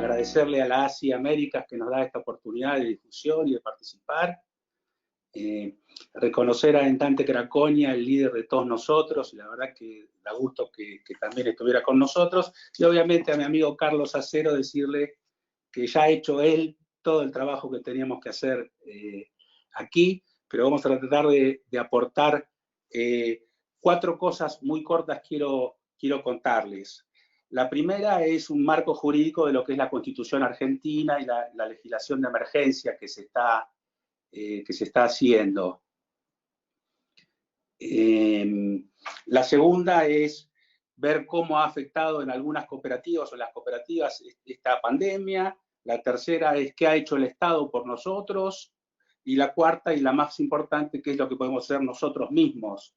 agradecerle a la ACI Américas que nos da esta oportunidad de difusión y de participar. Reconocer a Entante Craconia, el líder de todos nosotros, y la verdad que da gusto que también estuviera con nosotros, y obviamente a mi amigo Carlos Acero decirle que ya ha hecho él todo el trabajo que teníamos que hacer aquí, pero vamos a tratar de aportar 4 cosas muy cortas quiero contarles. La primera es un marco jurídico de lo que es la Constitución argentina y la legislación de emergencia que se está haciendo. La segunda es ver cómo ha afectado en algunas cooperativas o las cooperativas esta pandemia. La tercera es qué ha hecho el Estado por nosotros. Y la cuarta y la más importante, qué es lo que podemos hacer nosotros mismos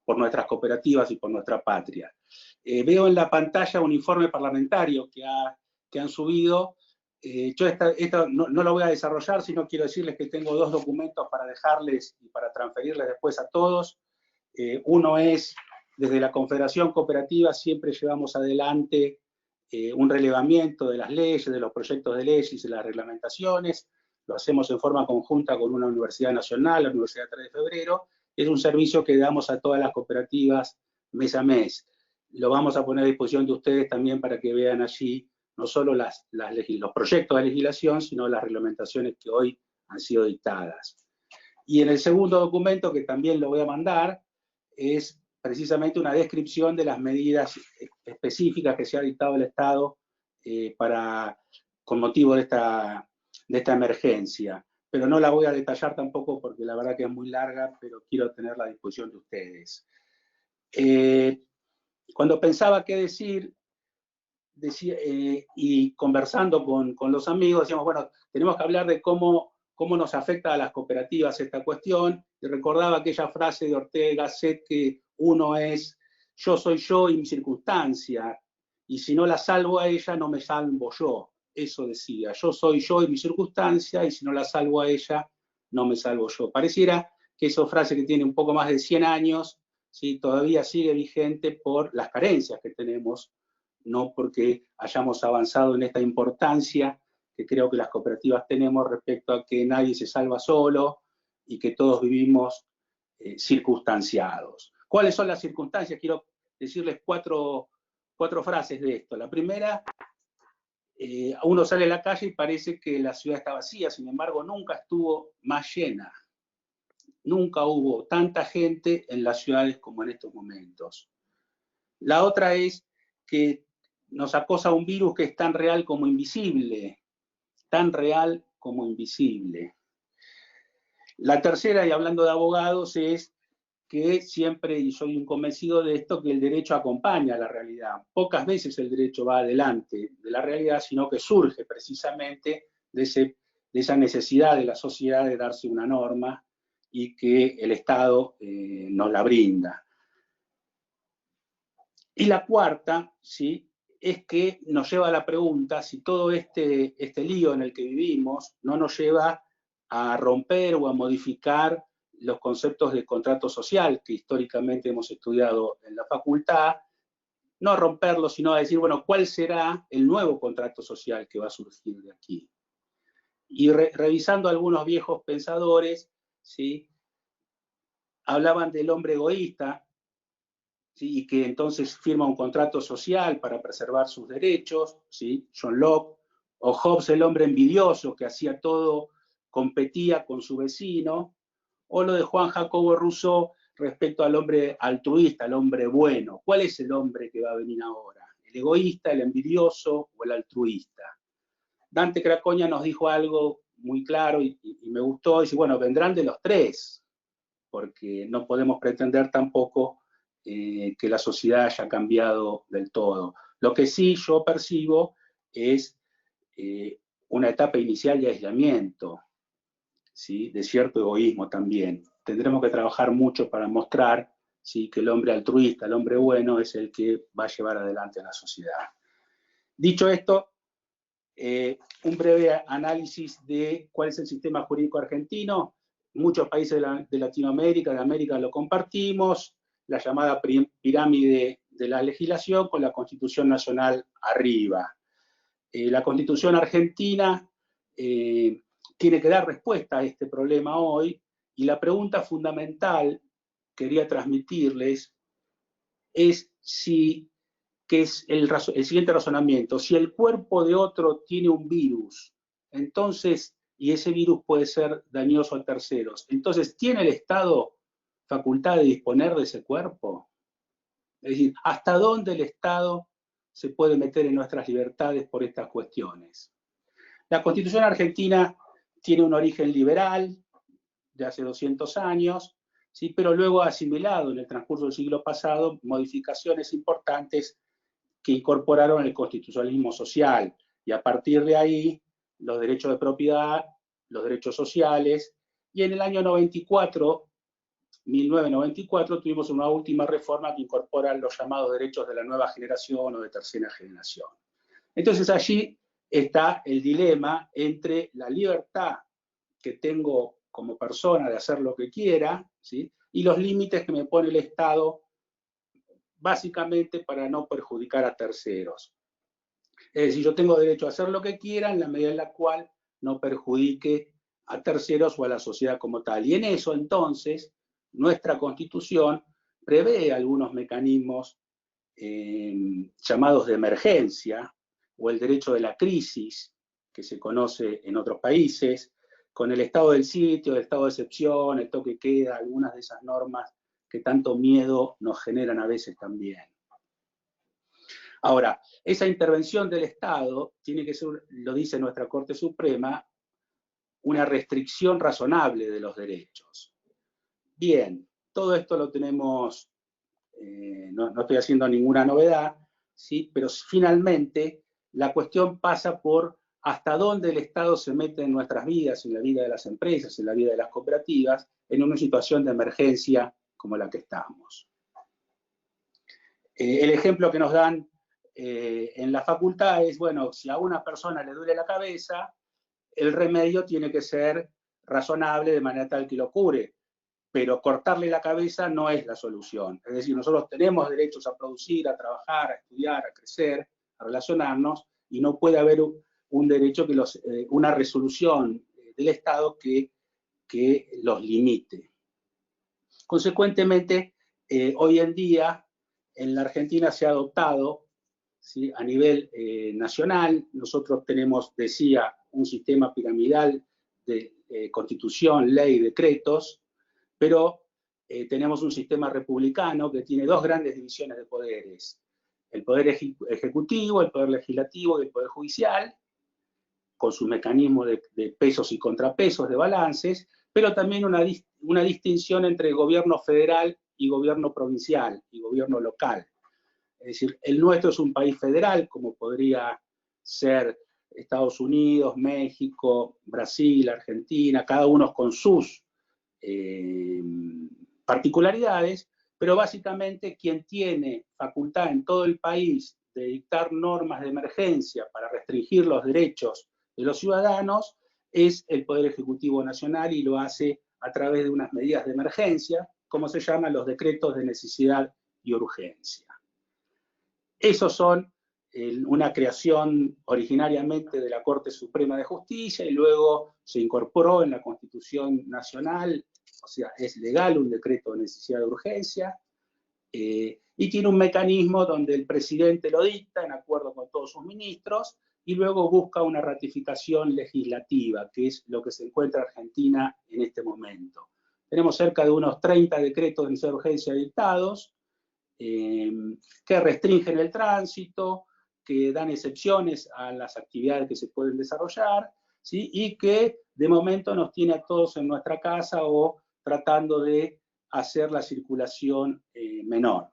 por nuestras cooperativas y por nuestra patria. Veo en la pantalla un informe parlamentario que han subido. Yo esto no lo voy a desarrollar, sino quiero decirles que tengo 2 documentos para dejarles y para transferirles después a todos. Uno es, desde la Confederación Cooperativa siempre llevamos adelante un relevamiento de las leyes, de los proyectos de leyes y de las reglamentaciones. Lo hacemos en forma conjunta con una universidad nacional, la Universidad 3 de Febrero. Es un servicio que damos a todas las cooperativas mes a mes. Lo vamos a poner a disposición de ustedes también para que vean allí no solo los proyectos de legislación, sino las reglamentaciones que hoy han sido dictadas. Y en el segundo documento, que también lo voy a mandar, es precisamente una descripción de las medidas específicas que se ha dictado el Estado con motivo de esta emergencia. Pero no la voy a detallar tampoco porque la verdad que es muy larga, pero quiero tenerla a disposición de ustedes. Cuando pensaba qué decir, y conversando con los amigos, decíamos, bueno, tenemos que hablar de cómo nos afecta a las cooperativas esta cuestión, y recordaba aquella frase de Ortega y Gasset que uno es yo soy yo y mi circunstancia, y si no la salvo a ella, no me salvo yo. Eso decía, yo soy yo y mi circunstancia, y si no la salvo a ella, no me salvo yo. Pareciera que esa frase que tiene un poco más de 100 años, ¿sí?, todavía sigue vigente por las carencias que tenemos, no porque hayamos avanzado en esta importancia que creo que las cooperativas tenemos respecto a que nadie se salva solo y que todos vivimos circunstanciados. ¿Cuáles son las circunstancias? Quiero decirles cuatro frases de esto. La primera, uno sale a la calle y parece que la ciudad está vacía, sin embargo nunca estuvo más llena. Nunca hubo tanta gente en las ciudades como en estos momentos. La otra es que nos acosa un virus que es tan real como invisible, tan real como invisible. La tercera, y hablando de abogados, es que siempre, y soy un convencido de esto, que el derecho acompaña a la realidad. Pocas veces el derecho va adelante de la realidad, sino que surge precisamente de esa necesidad de la sociedad de darse una norma y que el Estado nos la brinda. Y la cuarta, ¿sí?, es que nos lleva a la pregunta si todo este lío en el que vivimos no nos lleva a romper o a modificar los conceptos de contrato social que históricamente hemos estudiado en la facultad, no a romperlos, sino a decir, bueno, ¿cuál será el nuevo contrato social que va a surgir de aquí? Y revisando algunos viejos pensadores, ¿sí?, hablaban del hombre egoísta, ¿sí?, y que entonces firma un contrato social para preservar sus derechos, ¿sí?, John Locke, o Hobbes, el hombre envidioso, que hacía todo, competía con su vecino, o lo de Juan Jacobo Rousseau respecto al hombre altruista, al hombre bueno. ¿Cuál es el hombre que va a venir ahora? ¿El egoísta, el envidioso o el altruista? Dante Craconia nos dijo algo muy claro y me gustó, dice, bueno, vendrán de los tres, porque no podemos pretender tampoco que la sociedad haya cambiado del todo. Lo que sí yo percibo es una etapa inicial de aislamiento, ¿sí?, de cierto egoísmo también. Tendremos que trabajar mucho para mostrar, ¿sí?, que el hombre altruista, el hombre bueno, es el que va a llevar adelante a la sociedad. Dicho esto, un breve análisis de cuál es el sistema jurídico argentino. Muchos países de Latinoamérica, de América lo compartimos, la llamada pirámide de la legislación con la Constitución Nacional arriba. La Constitución argentina tiene que dar respuesta a este problema hoy, y la pregunta fundamental que quería transmitirles es que es el siguiente razonamiento: si el cuerpo de otro tiene un virus, entonces, y ese virus puede ser dañoso a terceros, entonces, ¿tiene el Estado facultad de disponer de ese cuerpo? Es decir, ¿hasta dónde el Estado se puede meter en nuestras libertades por estas cuestiones? La Constitución argentina tiene un origen liberal de hace 200 años, ¿sí? Pero luego ha asimilado en el transcurso del siglo pasado modificaciones importantes que incorporaron el constitucionalismo social, y a partir de ahí los derechos de propiedad, los derechos sociales, y en el año 1994 tuvimos una última reforma que incorpora los llamados derechos de la nueva generación o de tercera generación. Entonces allí está el dilema entre la libertad que tengo como persona de hacer lo que quiera, ¿sí?, y los límites que me pone el Estado, básicamente para no perjudicar a terceros. Es decir, yo tengo derecho a hacer lo que quiera en la medida en la cual no perjudique a terceros o a la sociedad como tal. Y en eso, entonces, nuestra Constitución prevé algunos mecanismos llamados de emergencia, o el derecho de la crisis, que se conoce en otros países, con el estado del sitio, el estado de excepción, el toque queda, algunas de esas normas que tanto miedo nos generan a veces también. Ahora, esa intervención del Estado tiene que ser, lo dice nuestra Corte Suprema, una restricción razonable de los derechos. Bien, todo esto lo tenemos, no estoy haciendo ninguna novedad, ¿sí? Pero finalmente la cuestión pasa por hasta dónde el Estado se mete en nuestras vidas, en la vida de las empresas, en la vida de las cooperativas, en una situación de emergencia como la que estamos. El ejemplo que nos dan en la facultad es, bueno, si a una persona le duele la cabeza, el remedio tiene que ser razonable de manera tal que lo cure, pero cortarle la cabeza no es la solución. Es decir, nosotros tenemos derechos a producir, a trabajar, a estudiar, a crecer, a relacionarnos, y no puede haber un derecho una resolución del Estado que los limite. Consecuentemente, hoy en día en la Argentina se ha adoptado, ¿sí?, a nivel nacional. Nosotros tenemos, decía, un sistema piramidal de constitución, ley, decretos, pero tenemos un sistema republicano que tiene dos grandes divisiones de poderes: el poder ejecutivo, el poder legislativo y el poder judicial, con sus mecanismos de pesos y contrapesos, de balances, pero también una distinción entre gobierno federal y gobierno provincial y gobierno local. Es decir, el nuestro es un país federal, como podría ser Estados Unidos, México, Brasil, Argentina, cada uno con sus particularidades, pero básicamente quien tiene facultad en todo el país de dictar normas de emergencia para restringir los derechos de los ciudadanos es el Poder Ejecutivo Nacional, y lo hace a través de unas medidas de emergencia, como se llaman los decretos de necesidad y urgencia. Esos son una creación originariamente de la Corte Suprema de Justicia, y luego se incorporó en la Constitución Nacional. O sea, es legal un decreto de necesidad de urgencia, y tiene un mecanismo donde el presidente lo dicta en acuerdo con todos sus ministros, y luego busca una ratificación legislativa, que es lo que se encuentra Argentina en este momento. Tenemos cerca de unos 30 decretos de necesidad de urgencia dictados, que restringen el tránsito, que dan excepciones a las actividades que se pueden desarrollar, ¿sí?, y que de momento nos tiene a todos en nuestra casa o tratando de hacer la circulación menor.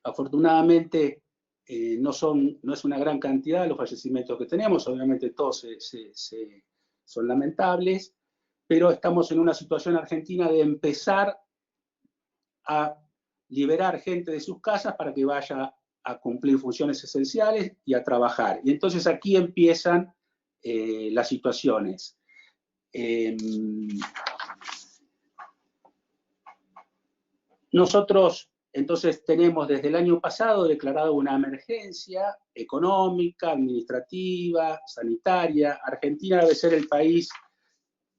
Afortunadamente no es una gran cantidad los fallecimientos que tenemos, obviamente todos son lamentables, pero estamos en una situación argentina de empezar a liberar gente de sus casas para que vaya a cumplir funciones esenciales y a trabajar. Y entonces aquí empiezan las situaciones. Nosotros Entonces tenemos desde el año pasado declarado una emergencia económica, administrativa, sanitaria. Argentina debe ser el país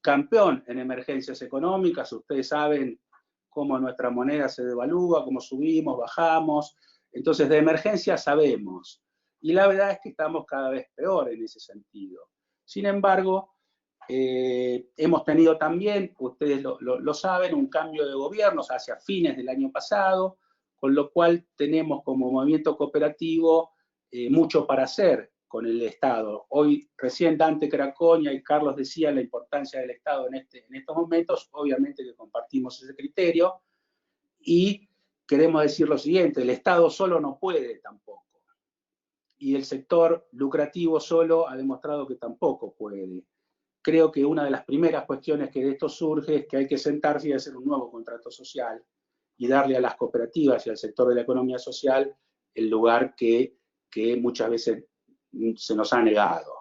campeón en emergencias económicas. Ustedes saben cómo nuestra moneda se devalúa, cómo subimos, bajamos. Entonces de emergencia sabemos. Y la verdad es que estamos cada vez peor en ese sentido. Sin embargo, hemos tenido también, ustedes lo saben, un cambio de gobiernos hacia fines del año pasado, con lo cual tenemos como movimiento cooperativo mucho para hacer con el Estado. Hoy recién Dante Cracoña y Carlos decían la importancia del Estado en estos momentos, obviamente que compartimos ese criterio, y queremos decir lo siguiente, el Estado solo no puede tampoco, y el sector lucrativo solo ha demostrado que tampoco puede. Creo que una de las primeras cuestiones que de esto surge es que hay que sentarse y hacer un nuevo contrato social y darle a las cooperativas y al sector de la economía social el lugar que muchas veces se nos ha negado.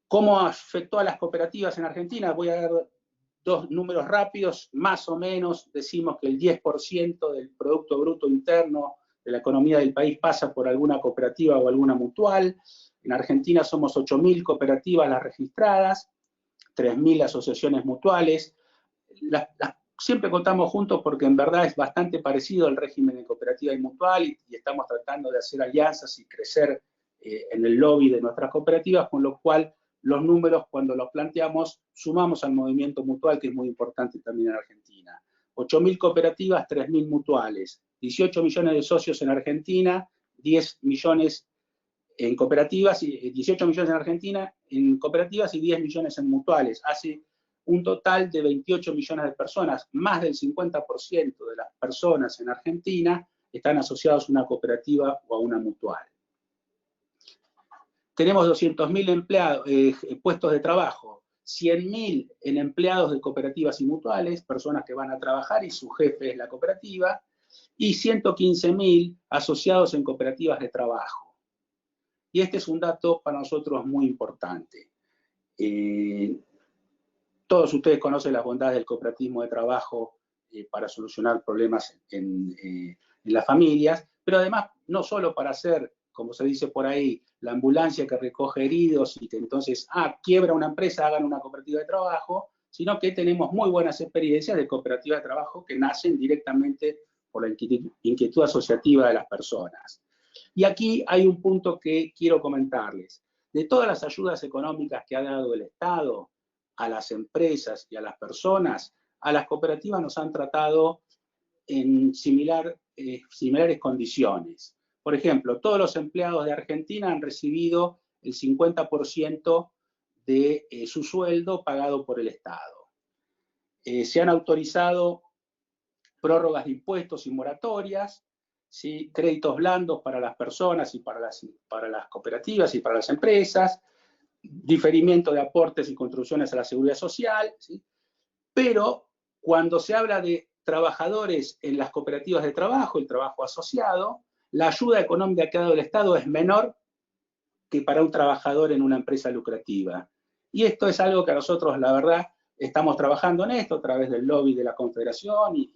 ¿Cómo afectó a las cooperativas en Argentina? Voy a dar dos números rápidos. Más o menos decimos que el 10% del Producto Bruto Interno de la economía del país pasa por alguna cooperativa o alguna mutual. En Argentina somos 8.000 cooperativas las registradas, 3.000 asociaciones mutuales. Siempre contamos juntos porque en verdad es bastante parecido al régimen de cooperativa y mutual y estamos tratando de hacer alianzas y crecer en el lobby de nuestras cooperativas, con lo cual los números cuando los planteamos sumamos al movimiento mutual, que es muy importante también en Argentina. 8.000 cooperativas, 3.000 mutuales, 18 millones de socios en Argentina, 10 millones en cooperativas, 18 millones en Argentina en cooperativas y 10 millones en mutuales. Hace un total de 28 millones de personas. Más del 50% de las personas en Argentina están asociados a una cooperativa o a una mutual. Tenemos 200.000 puestos de trabajo, 100.000 en empleados de cooperativas y mutuales, personas que van a trabajar y su jefe es la cooperativa, y 115.000 asociados en cooperativas de trabajo. Y este es un dato para nosotros muy importante. Todos ustedes conocen las bondades del cooperativismo de trabajo para solucionar problemas en las familias, pero además no solo para hacer, como se dice por ahí, la ambulancia que recoge heridos y que entonces, quiebra una empresa, hagan una cooperativa de trabajo, sino que tenemos muy buenas experiencias de cooperativas de trabajo que nacen directamente por la inquietud asociativa de las personas. Y aquí hay un punto que quiero comentarles. De todas las ayudas económicas que ha dado el Estado a las empresas y a las personas, a las cooperativas nos han tratado en similares condiciones. Por ejemplo, todos los empleados de Argentina han recibido el 50% de su sueldo pagado por el Estado. Se han autorizado prórrogas de impuestos y moratorias, ¿sí? Créditos blandos para las personas y para las cooperativas y para las empresas, diferimiento de aportes y contribuciones a la seguridad social, ¿sí? Pero cuando se habla de trabajadores en las cooperativas de trabajo, el trabajo asociado, la ayuda económica que ha dado el Estado es menor que para un trabajador en una empresa lucrativa. Y esto es algo que nosotros, la verdad, estamos trabajando en esto a través del lobby de la Confederación y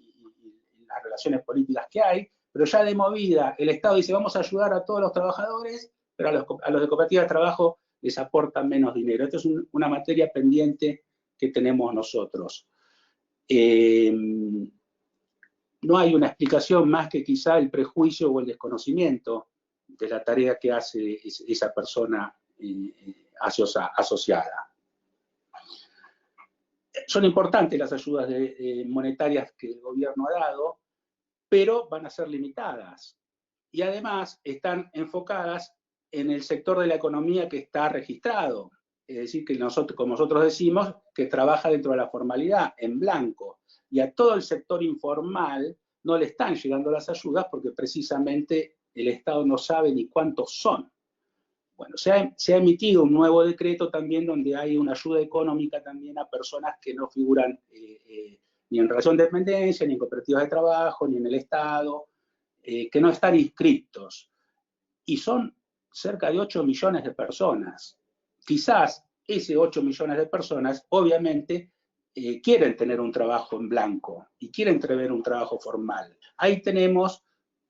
las relaciones políticas que hay, pero ya de movida el Estado dice vamos a ayudar a todos los trabajadores, pero a los de cooperativas de trabajo les aportan menos dinero. Esto es una materia pendiente que tenemos nosotros. No hay una explicación más que quizá el prejuicio o el desconocimiento de la tarea que hace esa persona asociada. Son importantes las ayudas monetarias que el gobierno ha dado, pero van a ser limitadas. Y además están enfocadas en el sector de la economía que está registrado. Es decir, que como nosotros decimos, que trabaja dentro de la formalidad, en blanco. Y a todo el sector informal no le están llegando las ayudas porque precisamente el Estado no sabe ni cuántos son. Bueno, se ha emitido un nuevo decreto también donde hay una ayuda económica también a personas que no figuran ni en relación de dependencia, ni en cooperativas de trabajo, ni en el Estado, que no están inscritos. Y son cerca de 8 millones de personas. Quizás ese 8 millones de personas, obviamente, quieren tener un trabajo en blanco y quieren tener un trabajo formal. Ahí tenemos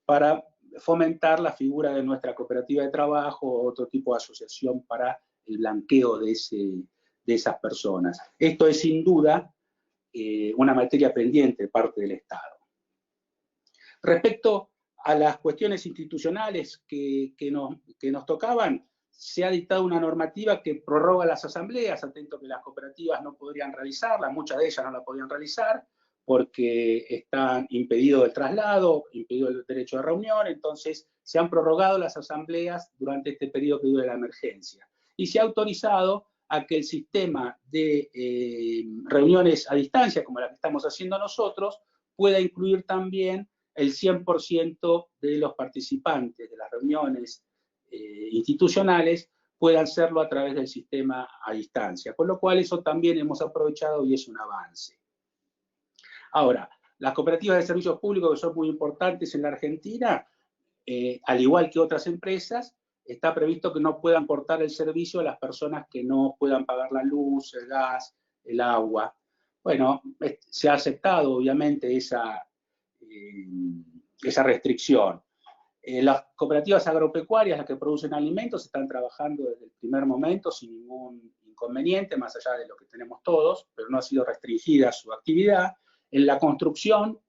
para fomentar la figura de nuestra cooperativa de trabajo o otro tipo de asociación para el blanqueo de esas personas. Esto es sin duda una materia pendiente de parte del Estado. Respecto a las cuestiones institucionales que nos tocaban, se ha dictado una normativa que prorroga las asambleas, atento que las cooperativas no podrían realizarlas, muchas de ellas no la podían realizar porque está impedido el traslado, impedido el derecho de reunión, entonces se han prorrogado las asambleas durante este periodo que dure la emergencia. Y se ha autorizado a que el sistema de reuniones a distancia, como la que estamos haciendo nosotros, pueda incluir también el 100% de los participantes de las reuniones institucionales puedan hacerlo a través del sistema a distancia, con lo cual eso también hemos aprovechado y es un avance. Ahora, las cooperativas de servicios públicos que son muy importantes en la Argentina, al igual que otras empresas, está previsto que no puedan cortar el servicio a las personas que no puedan pagar la luz, el gas, el agua. Bueno, se ha aceptado obviamente esa restricción. Las cooperativas agropecuarias, las que producen alimentos, están trabajando desde el primer momento sin ningún inconveniente, más allá de lo que tenemos todos, pero no ha sido restringida su actividad. En la construcción,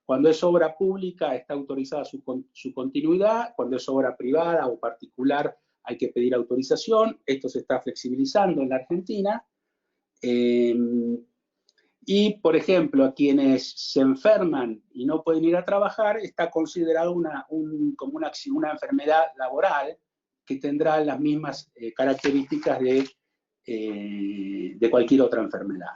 cuando es obra pública está autorizada su continuidad, cuando es obra privada o particular hay que pedir autorización, esto se está flexibilizando en la Argentina. Y, por ejemplo, a quienes se enferman y no pueden ir a trabajar, está considerado como una enfermedad laboral que tendrá las mismas características de cualquier otra enfermedad.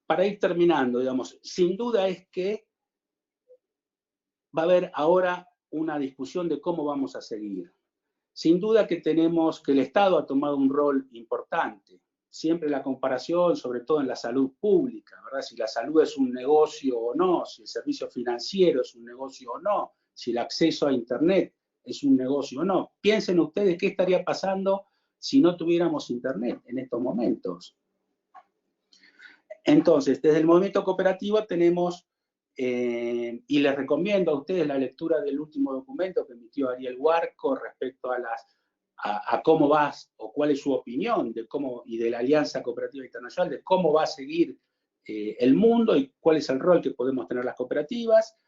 Para ir terminando, digamos, sin duda es que va a haber ahora una discusión de cómo vamos a seguir. Sin duda que el Estado ha tomado un rol importante. Siempre la comparación, sobre todo en la salud pública, ¿verdad? Si la salud es un negocio o no, si el servicio financiero es un negocio o no, si el acceso a Internet es un negocio o no. Piensen ustedes qué estaría pasando si no tuviéramos Internet en estos momentos. Entonces, desde el movimiento cooperativo tenemos, y les recomiendo a ustedes la lectura del último documento que emitió Ariel Huarco respecto a cómo va, o cuál es su opinión de cómo, y de la Alianza Cooperativa Internacional, de cómo va a seguir el mundo y cuál es el rol que podemos tener las cooperativas,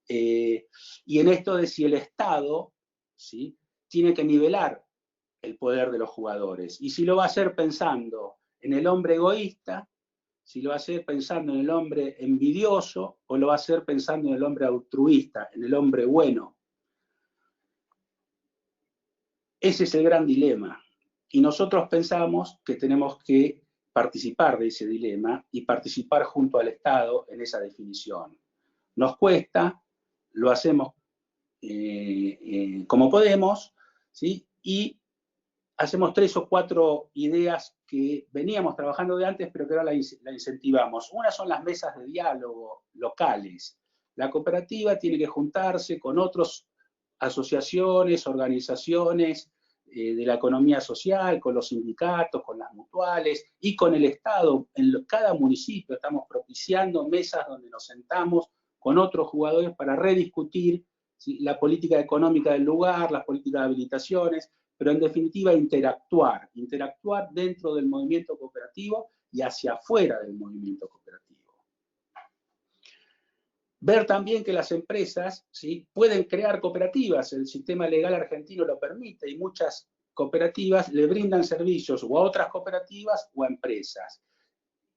y en esto de si el Estado, ¿sí?, tiene que nivelar el poder de los jugadores, y si lo va a hacer pensando en el hombre egoísta, si lo va a hacer pensando en el hombre envidioso o lo va a hacer pensando en el hombre altruista, en el hombre bueno. Ese es el gran dilema. Y nosotros pensamos que tenemos que participar de ese dilema y participar junto al Estado en esa definición. Nos cuesta, lo hacemos como podemos, ¿sí? Y hacemos 3 o 4 ideas que veníamos trabajando de antes, pero que ahora la incentivamos. Una son las mesas de diálogo locales. La cooperativa tiene que juntarse con otras asociaciones, organizaciones de la economía social, con los sindicatos, con las mutuales y con el Estado. En cada municipio estamos propiciando mesas donde nos sentamos con otros jugadores para rediscutir, ¿sí?, la política económica del lugar, las políticas de habilitaciones, pero en definitiva interactuar dentro del movimiento cooperativo y hacia afuera del movimiento cooperativo. Ver también que las empresas, ¿sí?, pueden crear cooperativas, el sistema legal argentino lo permite y muchas cooperativas le brindan servicios o a otras cooperativas o a empresas.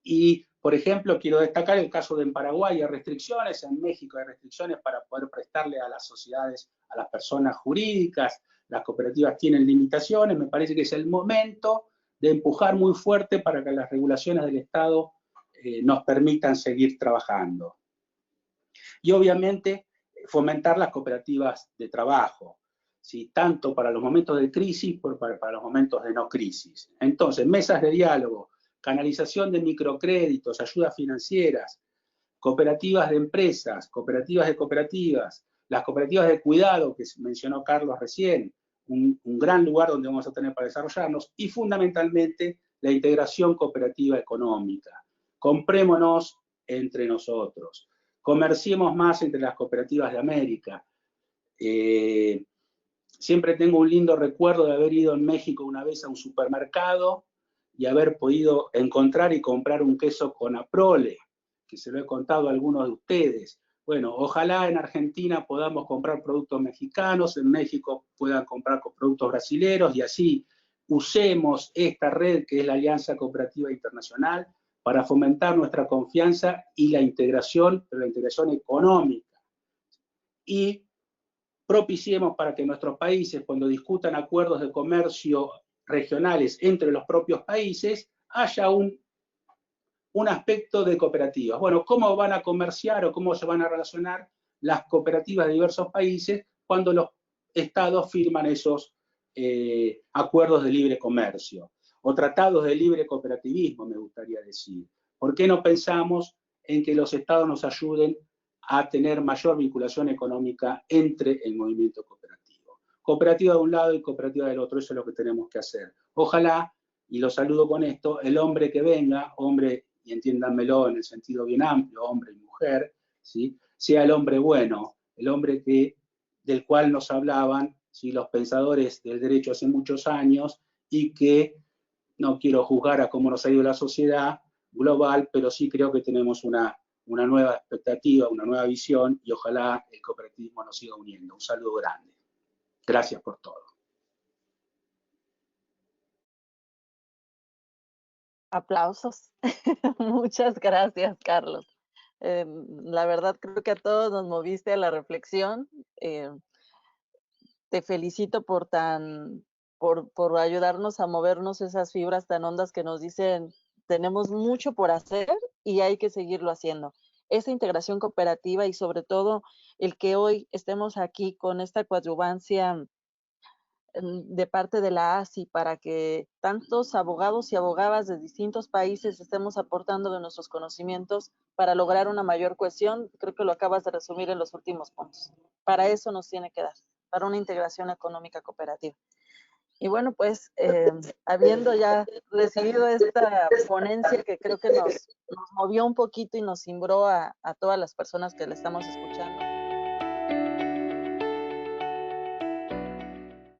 Y, por ejemplo, quiero destacar el caso de en Paraguay hay restricciones, en México hay restricciones para poder prestarle a las sociedades, a las personas jurídicas, las cooperativas tienen limitaciones, me parece que es el momento de empujar muy fuerte para que las regulaciones del Estado nos permitan seguir trabajando. Y obviamente fomentar las cooperativas de trabajo, ¿sí?, tanto para los momentos de crisis como para los momentos de no crisis. Entonces, mesas de diálogo, canalización de microcréditos, ayudas financieras, cooperativas de empresas, cooperativas de cooperativas, las cooperativas de cuidado que mencionó Carlos recién, un gran lugar donde vamos a tener para desarrollarnos, y fundamentalmente la integración cooperativa económica. Comprémonos entre nosotros, comerciemos más entre las cooperativas de América. Siempre tengo un lindo recuerdo de haber ido en México una vez a un supermercado y haber podido encontrar y comprar un queso Conaprole, que se lo he contado a algunos de ustedes. Bueno, ojalá en Argentina podamos comprar productos mexicanos, en México puedan comprar productos brasileños, y así usemos esta red que es la Alianza Cooperativa Internacional para fomentar nuestra confianza y la integración, pero la integración económica. Y propiciemos para que nuestros países, cuando discutan acuerdos de comercio regionales entre los propios países, haya un aspecto de cooperativas. Bueno, ¿cómo van a comerciar o cómo se van a relacionar las cooperativas de diversos países cuando los estados firman esos acuerdos de libre comercio? O tratados de libre cooperativismo, me gustaría decir. ¿Por qué no pensamos en que los estados nos ayuden a tener mayor vinculación económica entre el movimiento cooperativo? Cooperativa de un lado y cooperativa del otro, eso es lo que tenemos que hacer. Ojalá, y lo saludo con esto, el hombre que venga, hombre, y entiéndanmelo en el sentido bien amplio, hombre y mujer, ¿sí?, sea el hombre bueno, el hombre del cual nos hablaban, ¿sí?, los pensadores del derecho hace muchos años, y que no quiero juzgar a cómo nos ha ido la sociedad global, pero sí creo que tenemos una nueva expectativa, una nueva visión, y ojalá el cooperativismo nos siga uniendo. Un saludo grande. Gracias por todo. Aplausos. Muchas gracias, Carlos. La verdad creo que a todos nos moviste a la reflexión. Te felicito por ayudarnos a movernos esas fibras tan hondas que nos dicen tenemos mucho por hacer y hay que seguirlo haciendo. Esa integración cooperativa y sobre todo el que hoy estemos aquí con esta coadyuvancia de parte de la ASI para que tantos abogados y abogadas de distintos países estemos aportando de nuestros conocimientos para lograr una mayor cohesión, creo que lo acabas de resumir en los últimos puntos. Para eso nos tiene que dar, para una integración económica cooperativa. Y bueno, pues habiendo ya recibido esta ponencia que creo que nos movió un poquito y nos cimbró a todas las personas que le estamos escuchando.